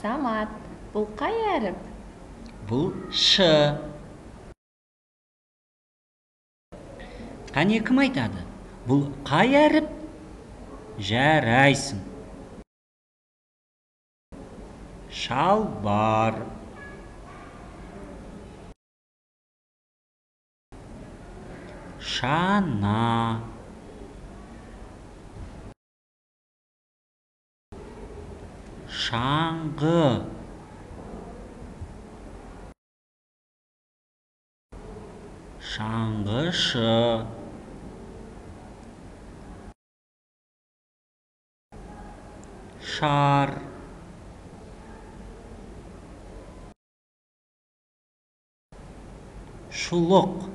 Самат, бұл қай әріп? Бұл ш. Қане кім айтады? Бұл қай әріп? Жарайсың. Шалбар. Шана. Шаңғы. Шаңғышы. Шар. Шұлық.